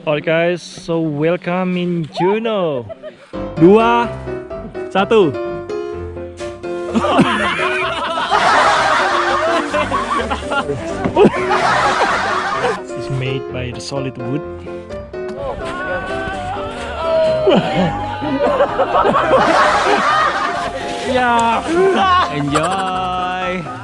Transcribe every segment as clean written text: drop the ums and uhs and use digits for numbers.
Alright guys, so welcome in JUNEAU. 2, 1. It's made by the solid wood. Yeah, enjoy.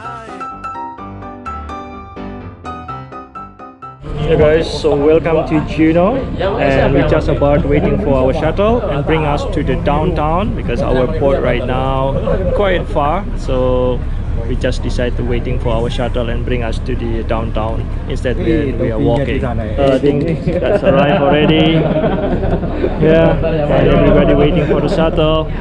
Hey guys, so welcome to JUNEAU, and we're just about waiting for our shuttle and bring us to the downtown because our port right now quite far. So we just decided to waiting for our shuttle and bring us to the downtown. Instead we are walking. I think that's arrived already. Yeah, and everybody waiting for the shuttle.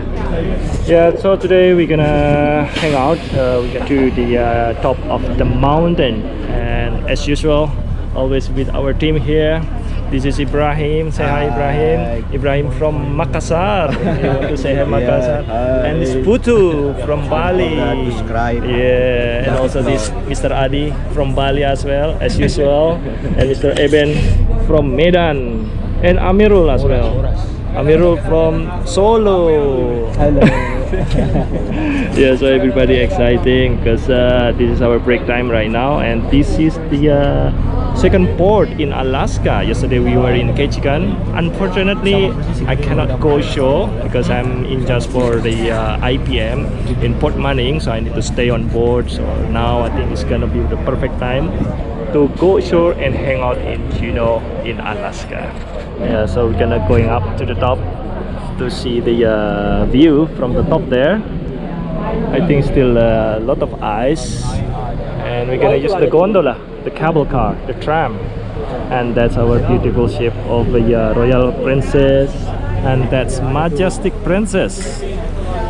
Yeah, so today we're gonna hang out. We get to the top of the mountain, and as usual, always with our team here. This is Ibrahim. Say hi, Ibrahim. Ibrahim from Makassar. You want to say hi, Makassar? And this Putu from Bali. Yeah, and also this Mr. Adi from Bali as well, as usual. And Mr. Eben from Medan. And Amirul as well. Amirul from Solo. Hello. Yeah, so everybody exciting because this is our break time right now, and this is the second port in Alaska. Yesterday we were in Ketchikan. Unfortunately, I cannot go shore because I'm in just for the IPM in Port Manning, so I need to stay on board. So now I think it's gonna be the perfect time to go shore and hang out in JUNEAU in Alaska. Yeah, so we're gonna going up to the top to see the view from the top there. I think still a lot of ice, and we're gonna use the gondola, the cable car, the tram, and that's our beautiful ship of the Royal Princess, and that's Majestic Princess.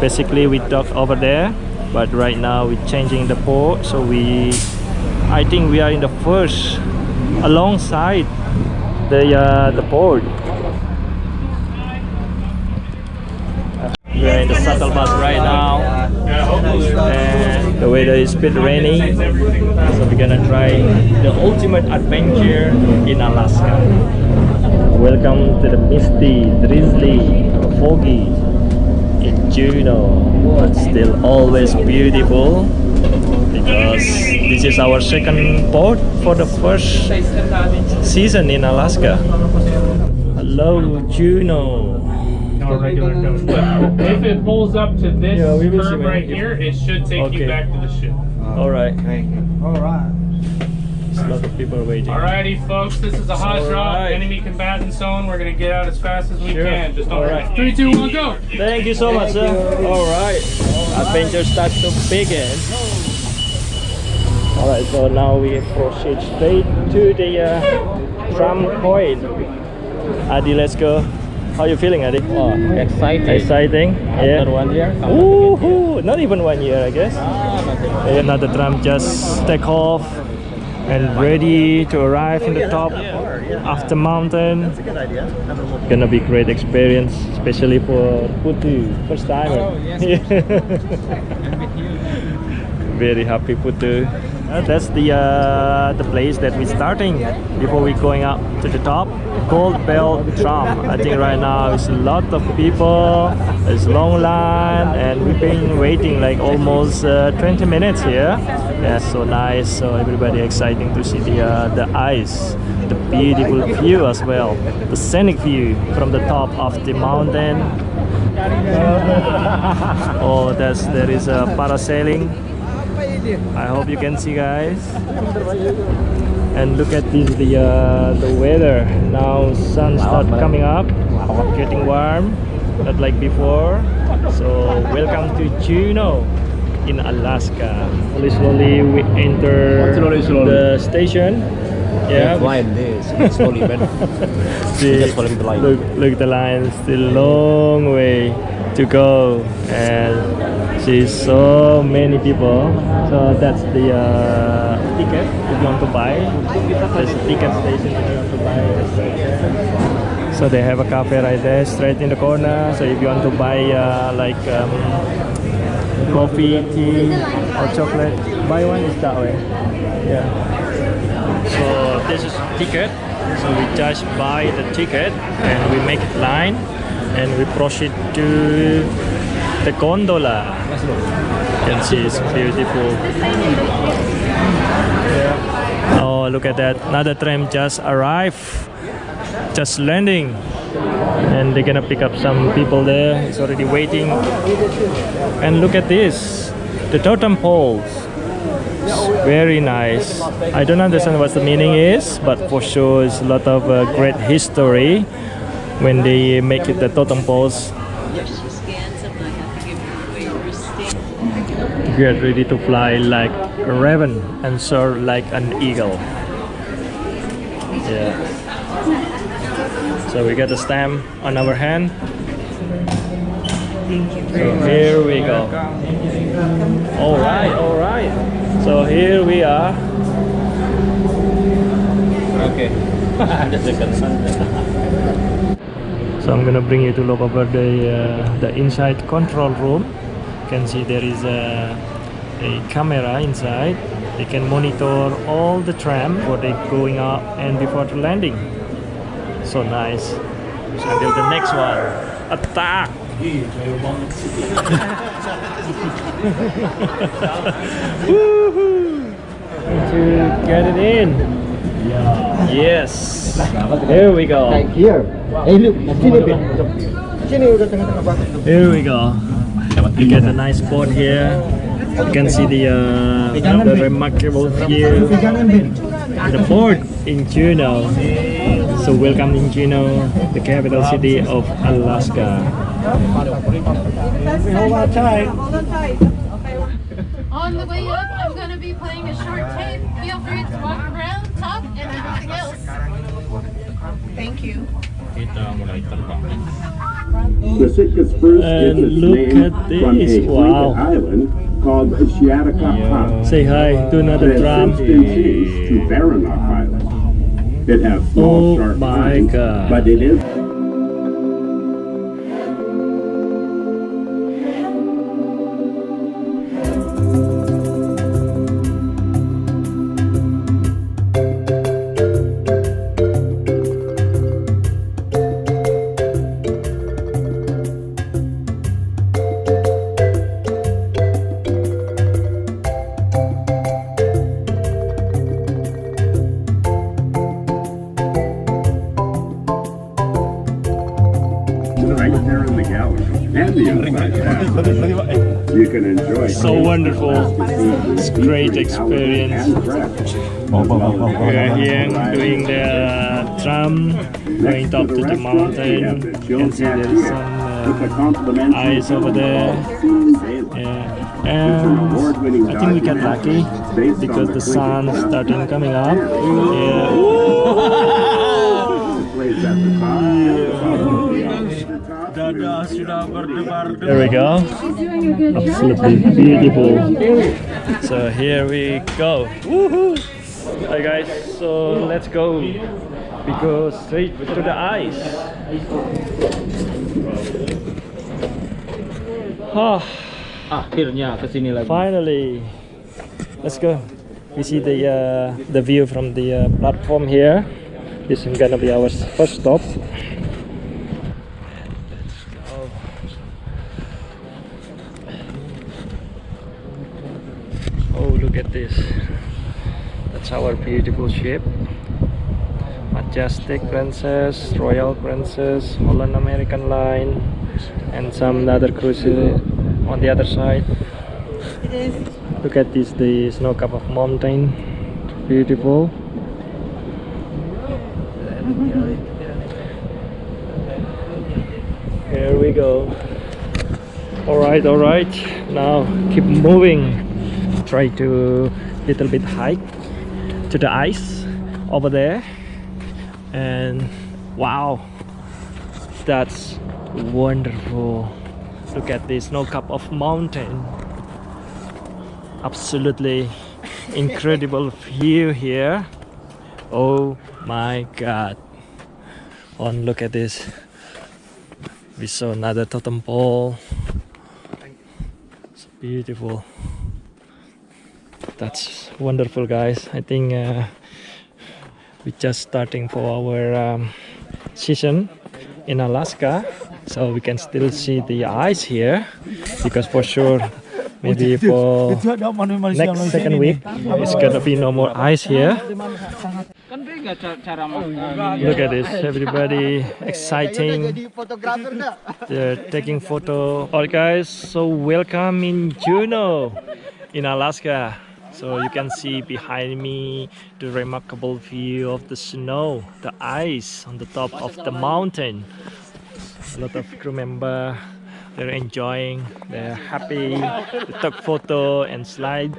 Basically we dock over there, but right now we're changing the port, so I think we are in the first alongside the port. We are in the shuttle bus right now, and the weather is a bit rainy, so we're gonna try the ultimate adventure in Alaska. Welcome to the misty, drizzly, foggy in JUNEAU, but still always beautiful because this is our second port for the first season in Alaska. Hello JUNEAU. If it pulls up to this curve right here, it should take you back to the ship. Alright. Alright. There's a lot of people waiting. Alrighty folks, this is a hot drop, enemy combatant zone. We're gonna get out as fast as we can. Just don't Alright. 3, 2, 1, go! Thank you so much, sir. Alright. Adventure starts to begin. Alright, so now we proceed straight to the tram point. Adi, let's go. How are you feeling, Adi? Oh, exciting. Exciting? Yeah. After 1 year? Woohoo! Not even 1 year, I guess. Another tram just take off and ready to arrive in the top of the mountain. Gonna be great experience, especially for Putu, first timer. Very happy Putu. That's the place that we're starting before we're going up to the top. Gold Bell Tram. I think right now it's a lot of people. There's long line, and we've been waiting like almost 20 minutes here. Yeah, so nice. So everybody exciting to see the ice, the beautiful view as well, the scenic view from the top of the mountain. Oh, there is a parasailing. I hope you can see, guys. And look at this, the weather now. Sun start coming up, getting warm, not like before. So welcome to JUNEAU in Alaska. Slowly we enter the station. Yeah, Line this slowly, man. Just following the line. Look the line, still long way to go, and see so many people. So that's the ticket if you want to buy. There's a ticket station if you want to buy. So they have a cafe right there, straight in the corner. So if you want to buy like coffee, tea, or chocolate, buy one is that way. Yeah. So this is ticket. So we just buy the ticket and we make line and we proceed to the gondola. You can see it's beautiful. Yeah. Oh, look at that. Another tram just arrived. Just landing. And they're gonna pick up some people there. It's already waiting. And look at this. The totem poles. It's very nice. I don't understand what the meaning is, but for sure it's a lot of great history when they make it the totem poles. Get ready to fly like a raven and soar like an eagle. Yeah. So we got a stamp on our hand. So here we go. All right, all right. So here we are. Okay. So I'm gonna bring you to look over the inside control room. You can see there is a camera inside. They can monitor all the tram before they going up and before the landing. So nice. So until the next one. Attack! Woohoo! To get it in. Yes. Here we go. Here. Hey, look. Sini, Ben. Sini udah tengah-tengah banget. Here we go. You get a nice spot here. You can see the remarkable view. The port in JUNEAU. So welcome in JUNEAU, the capital city of Alaska. Hold on tight. On the way up, I'm going to be playing a short tape. Feel free to walk around, talk, and everything else. Thank you. The Sitka spruce And gets its look name at from this, a wow. island called Shiataka. Say hi to another It has drum. since been changed to Baranof Island. It has small, Oh sharp my lines, God. but it is. Right there in the gallery and the inside. You can enjoy So wonderful. It's great experience. We are here doing the tram, going top to the mountain. You can see there is some ice over there. Yeah. And I think we got lucky because the sun started coming up. Yeah. There we go. Absolutely beautiful. So here we go. Woohoo! Hi guys, so let's go. We go straight to the ice. Ah, Akhirnya ke sini lagi. finally. Let's go. We see the view from the platform here. This is gonna be our first stop. Oh, look at this. That's our beautiful ship. Majestic Princess, Royal Princess, Holland American Line, and some other cruises on the other side. Look at this, the snow-capped mountain. Beautiful. Here we go. Alright, alright. Now keep moving. Try to little bit hike to the ice over there. And wow, that's wonderful. Look at this snow-capped mountain. Absolutely incredible view here. Oh my god. And look at this. We saw another totem pole. It's beautiful. That's wonderful, guys. I think We're just starting for our season in Alaska, so we can still see the ice here, because for sure maybe for next second week it's gonna be no more ice here. Look at this, everybody exciting, they're taking photo. Alright guys, so welcome in JUNEAU in Alaska. So you can see behind me the remarkable view of the snow, the ice on the top of the mountain. A lot of crew members, they're enjoying, they're happy, they took photo and slide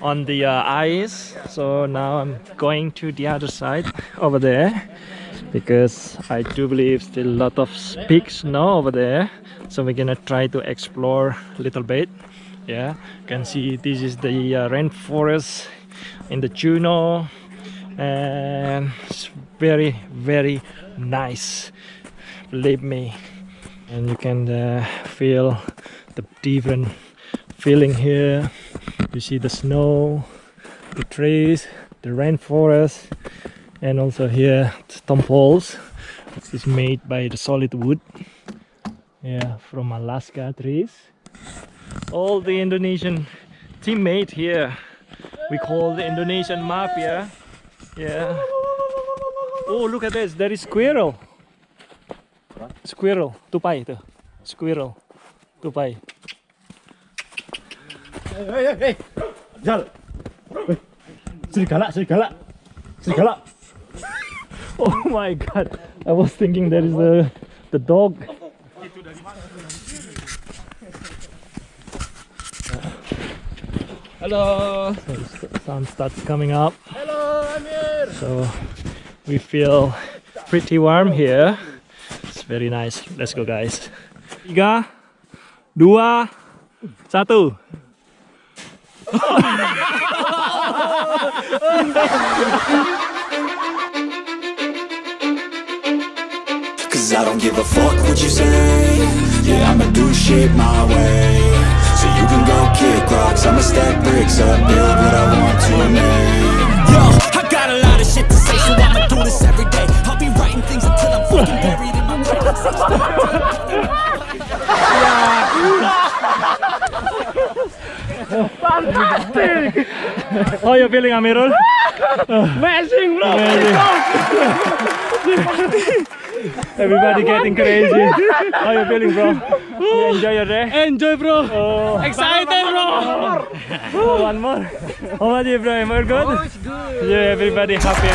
on the ice. So now I'm going to the other side over there, because I do believe still a lot of big snow over there. So we're gonna try to explore a little bit. Yeah, you can see this is the rainforest in the JUNEAU, and it's very, very nice, believe me. And you can feel the different feeling here. You see the snow, the trees, the rainforest, and also here the stone poles. This is made by the solid wood, yeah, from Alaska trees. All the Indonesian teammate here, we call the Indonesian mafia. Yeah. Oh, look at this, there is squirrel. Squirrel, tupai tuh. Squirrel, tupai. Hey, Jal. Serigala, serigala. Serigala. Oh my god, I was thinking there is the dog. Hello. So the sun starts coming up. Hello, Amir. So we feel pretty warm here. It's very nice. Let's go guys. 3, 2, 1. Cause I don't give a fuck what you say. Yeah, I'ma do shit my way. So you can go kick rocks, I'ma stack bricks up, build what I want to make. Yo, I got a lot of shit to say, so I'ma do this every day. I'll be writing things until I'm fucking buried in my Fantastic! How are you feeling, Amirul? Amazing, bro. Everybody getting crazy. How are you feeling, bro? You enjoy your day? Enjoy, bro. Oh. Excited, bro. Oh, one more. How about you, Ibrahim? Are you good? Oh, it's good. Yeah, everybody happy.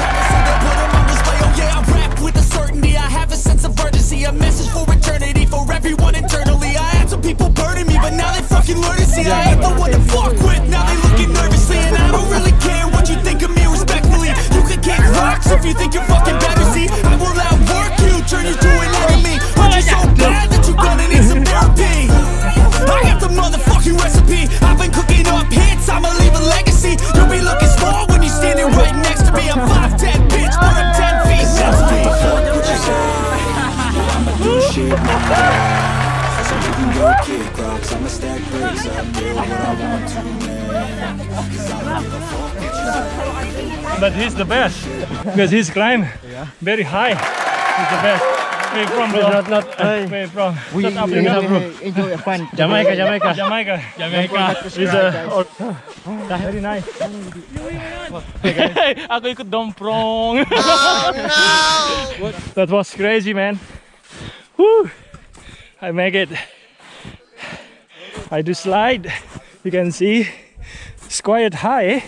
Yeah, I rap with a certainty, I have a sense of urgency, a message for eternity, for everyone internally. I had some people burning me, but now they fucking learn to see I ain't the one to fuck with, now they looking nervously. And I don't really care what you think of me respectfully. You can kick rocks if you think you're fucking better, see I will outwork you, turn you to an enemy. But you're so bad that you're gonna need some therapy. I got the motherfucking recipe, I've been cooking up hits, I'ma leave a legacy. You'll be looking small when you're standing right next to me. I'm 5'10", bitch, but I'm 10 feet. I'ma do shit my way. So you can go kick rocks, I'ma stack bricks up, build what I want to make. Cause I don't give a fuck what you say. But he's the best, because he's climb very high. He's the best. Where you from, bro? Where you from? South Africa, bro. Enjoy your fun. Jamaica. He's very nice. Aku ikut domprong. That was crazy, man. Woo! I make it. I do slide. You can see it's quite high.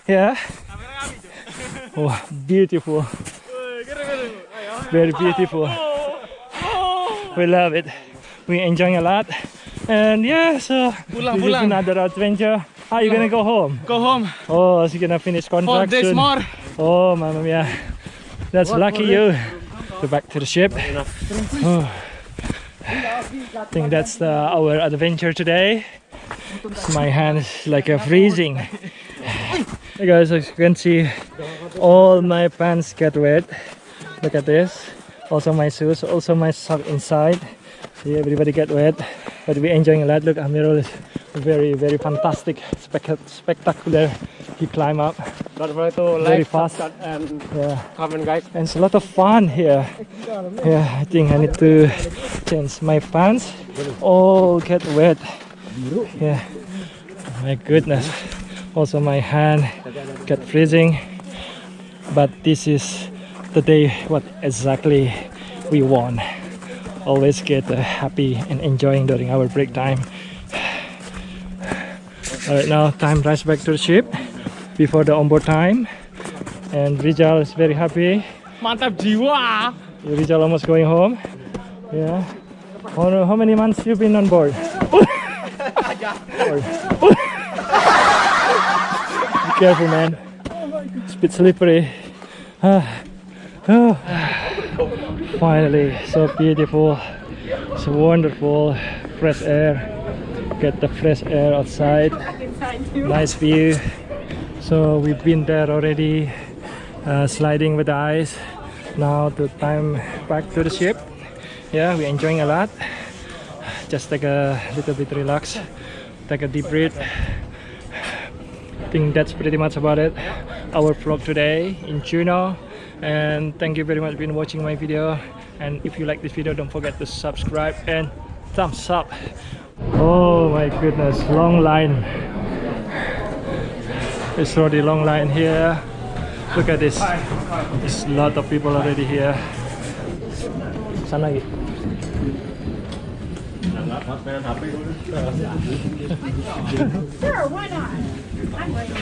Yeah. Oh, beautiful. Very beautiful. We love it. We enjoying a lot. And yeah, so this is another adventure. Are you gonna go home? Go home. Oh, so you're gonna finish 4 contract days soon. more. Oh, mamma mia. That's lucky you. Go back to the ship. Oh. I think that's our adventure today. My hand is like freezing. Hey guys, as you can see, all my pants get wet. Look at this. Also my shoes, also my sock inside. See, everybody get wet, but we're enjoying a lot. Look, Amirul is very fantastic, spectacular. He climbed up. Don't forget to Very like, fast. subscribe, and Yeah. comment, guys. And it's a lot of fun here. Yeah, I think I need to change my pants. All get wet. Yeah. My goodness. Also my hand get freezing. But this is the day what exactly we want. Always get happy and enjoying during our break time. Alright, now time rush back to the ship before the onboard time. And Rizal is very happy. Mantap jiwa. Rizal almost going home. Yeah. How many months you been on board? Be careful, man. It's a bit slippery. Finally, so beautiful. So wonderful. Fresh air. Get the fresh air outside. Nice view. So we've been there already. Sliding with the ice. Now the time back to the ship. Yeah, we're enjoying a lot. Just take a little bit relax, take a deep breath. I think that's pretty much about it. Our vlog today in JUNEAU. And thank you very much for been watching my video. And if you like this video, don't forget to subscribe and thumbs up. Oh my goodness, long line. It's already long line here. Look at this. There's a lot of people already here. Sana lagi. Sure, why not? I'm ready.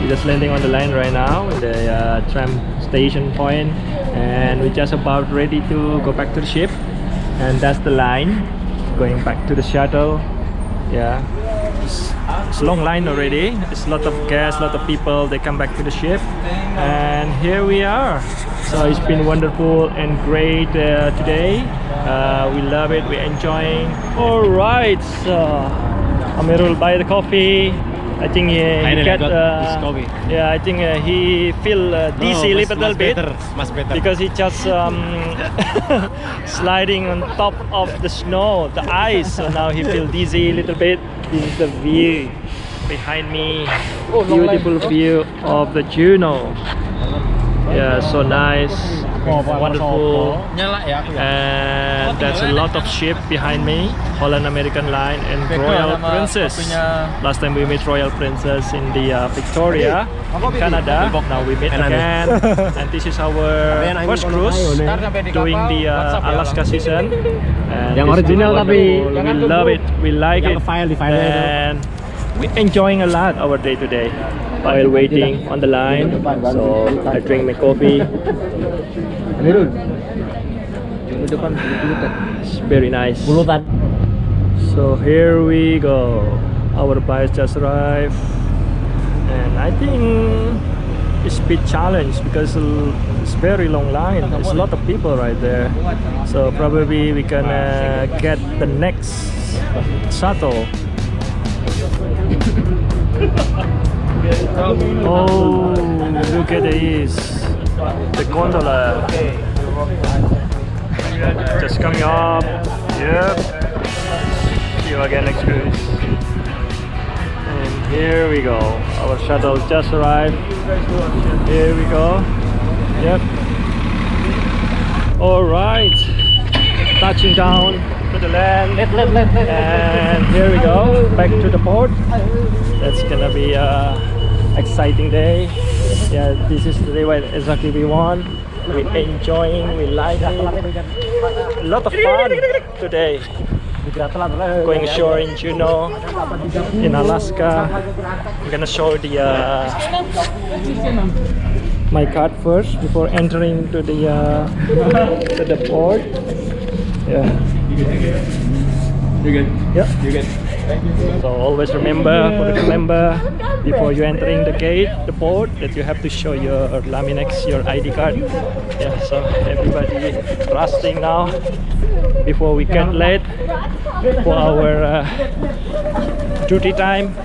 We're just landing on the line right now in the tram station point, and we're just about ready to go back to the ship. And that's the line going back to the shuttle. Yeah, it's a long line already. There's a lot of guests, a lot of people. They come back to the ship, and here we are. So it's been wonderful and great today. We love it. We're enjoying. All right, so Amirul buy the coffee. I think he get this coffee. yeah, I think he feel dizzy a little bit Much better. because he just sliding on top of the snow, the ice. So now he feel dizzy a little bit. This is the view behind me. Beautiful view of the JUNEAU. Yeah, so nice, wonderful. And there's a lot of ship behind me. Holland American Line and Royal Princess. Last time we met Royal Princess in the Victoria in Canada. Now we meet again. And this is our first cruise doing the Alaska season. And Yang it's original tapi wonderful. We love it. We like it. File And we're enjoying a lot our day today while waiting on the line. So I drink my coffee. It's very nice. So here we go. Our bus just arrived, and I think it's a bit challenge because it's very long line. There's a lot of people right there. So probably we can get the next shuttle. Oh, look at this. The gondola. Just coming up. Yep. See you again next cruise. And here we go. Our shuttle just arrived. Here we go. Yep. Alright. Touching down to the land. And here we go. Back to the port. That's gonna be a exciting day. Yeah, this is the day what exactly we want. We're enjoying, we like it. A lot of fun today. Going ashore in JUNEAU, in Alaska. I'm gonna show the my card first before entering to the port. Yeah. You good? Yeah. You good? So always remember before you entering the gate, the port, that you have to show your Laminex, your ID card. Yeah, so everybody rusting now before we get late for our duty time.